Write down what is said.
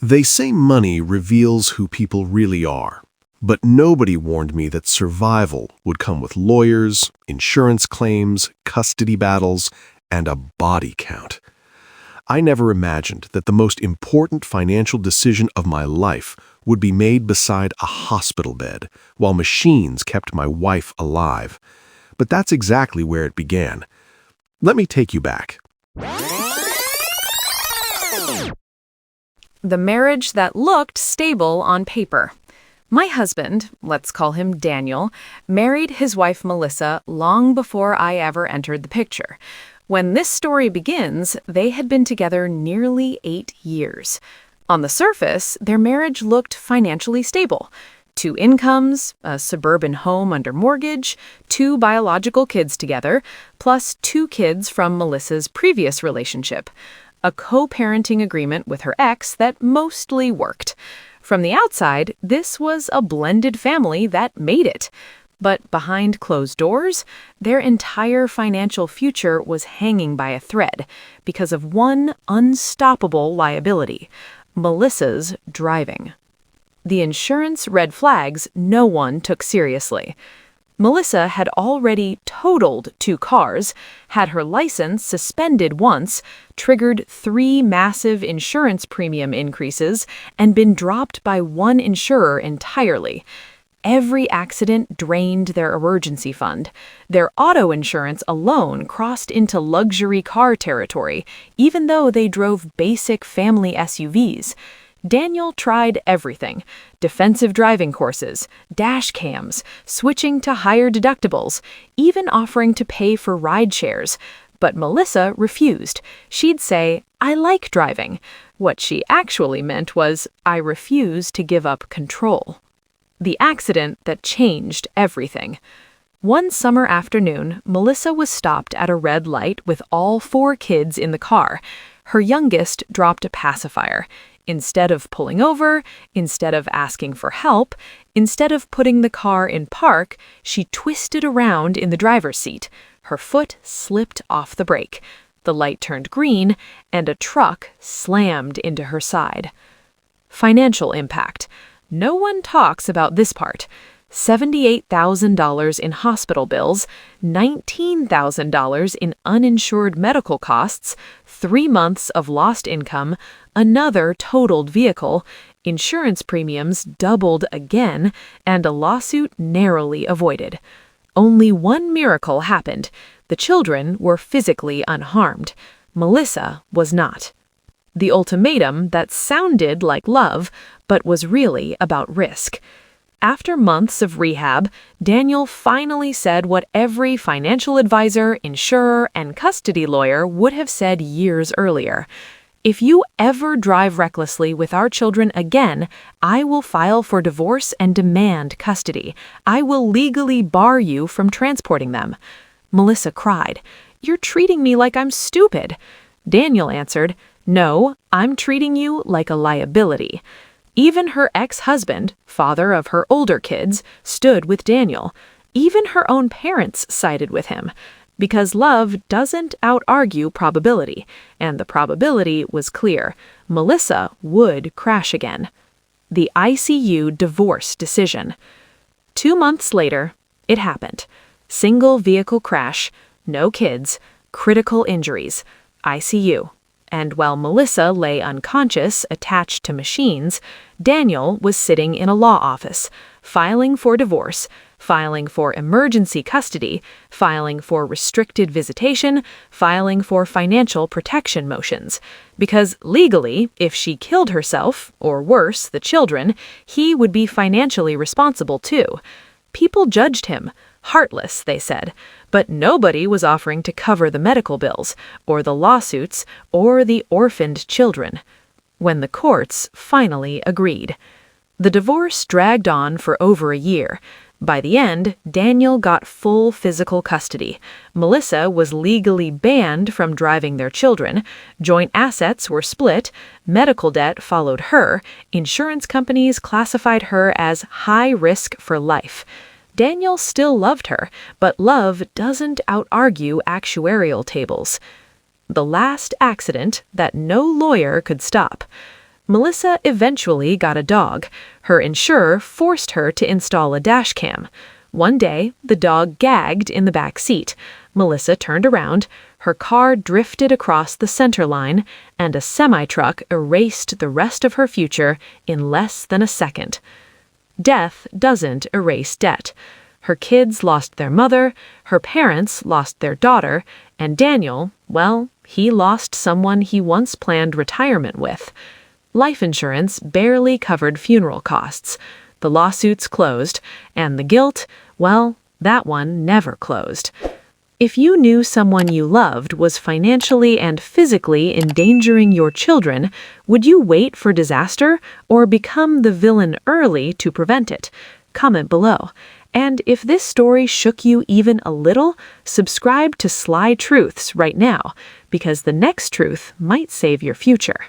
They say money reveals who people really are, but nobody warned me that survival would come with lawyers, insurance claims, custody battles, and a body count. I never imagined that the most important financial decision of my life would be made beside a hospital bed, while machines kept my wife alive. But that's exactly where it began. Let me take you back. The marriage that looked stable on paper. My husband, let's call him Daniel, married his wife Melissa long before I ever entered the picture. When this story begins, they had been together nearly 8 years. On the surface, their marriage looked financially stable. 2 incomes, a suburban home under mortgage, 2 biological kids together, plus 2 kids from Melissa's previous relationship. A co-parenting agreement with her ex that mostly worked. From the outside, this was a blended family that made it. But behind closed doors, their entire financial future was hanging by a thread because of one unstoppable liability: Melissa's driving. The insurance red flags no one took seriously. Melissa had already totaled 2 cars, had her license suspended once, triggered 3 massive insurance premium increases, and been dropped by one insurer entirely. Every accident drained their emergency fund. Their auto insurance alone crossed into luxury car territory, even though they drove basic family SUVs. Daniel tried everything: defensive driving courses, dash cams, switching to higher deductibles, even offering to pay for ride shares. But Melissa refused. She'd say, "I like driving." What she actually meant was, "I refuse to give up control." The accident that changed everything. One summer afternoon, Melissa was stopped at a red light with all 4 kids in the car. Her youngest dropped a pacifier. Instead of pulling over, instead of asking for help, instead of putting the car in park, she twisted around in the driver's seat. Her foot slipped off the brake. The light turned green, and a truck slammed into her side. Financial impact. No one talks about this part. $78,000 in hospital bills, $19,000 in uninsured medical costs, 3 months of lost income, another totaled vehicle, insurance premiums doubled again, and a lawsuit narrowly avoided. Only one miracle happened. The children were physically unharmed. Melissa was not. The ultimatum that sounded like love, but was really about risk. After months of rehab, Daniel finally said what every financial advisor, insurer, and custody lawyer would have said years earlier. "If you ever drive recklessly with our children again, I will file for divorce and demand custody. I will legally bar you from transporting them." Melissa cried, "You're treating me like I'm stupid." Daniel answered, "No, I'm treating you like a liability." Even her ex-husband, father of her older kids, stood with Daniel. Even her own parents sided with him. Because love doesn't out-argue probability, and the probability was clear. Melissa would crash again. The ICU divorce decision. 2 months later, it happened. Single vehicle crash, no kids, critical injuries, ICU. And while Melissa lay unconscious, attached to machines, Daniel was sitting in a law office, filing for divorce, filing for emergency custody, filing for restricted visitation, filing for financial protection motions. Because legally, if she killed herself, or worse, the children, he would be financially responsible too. People judged him. Heartless, they said, but nobody was offering to cover the medical bills, or the lawsuits, or the orphaned children. When the courts finally agreed. The divorce dragged on for over a year. By the end, Daniel got full physical custody. Melissa was legally banned from driving their children. Joint assets were split. Medical debt followed her. Insurance companies classified her as high risk for life. Daniel still loved her, but love doesn't out-argue actuarial tables. The last accident that no lawyer could stop. Melissa eventually got a dog. Her insurer forced her to install a dash cam. One day, the dog gagged in the back seat. Melissa turned around, her car drifted across the center line, and a semi-truck erased the rest of her future in less than a second. Death doesn't erase debt. Her kids lost their mother, her parents lost their daughter, and Daniel, well, he lost someone he once planned retirement with. Life insurance barely covered funeral costs. The lawsuits closed, and the guilt, well, that one never closed. If you knew someone you loved was financially and physically endangering your children, would you wait for disaster or become the villain early to prevent it? Comment below. And if this story shook you even a little, subscribe to Sly Truths right now, because the next truth might save your future.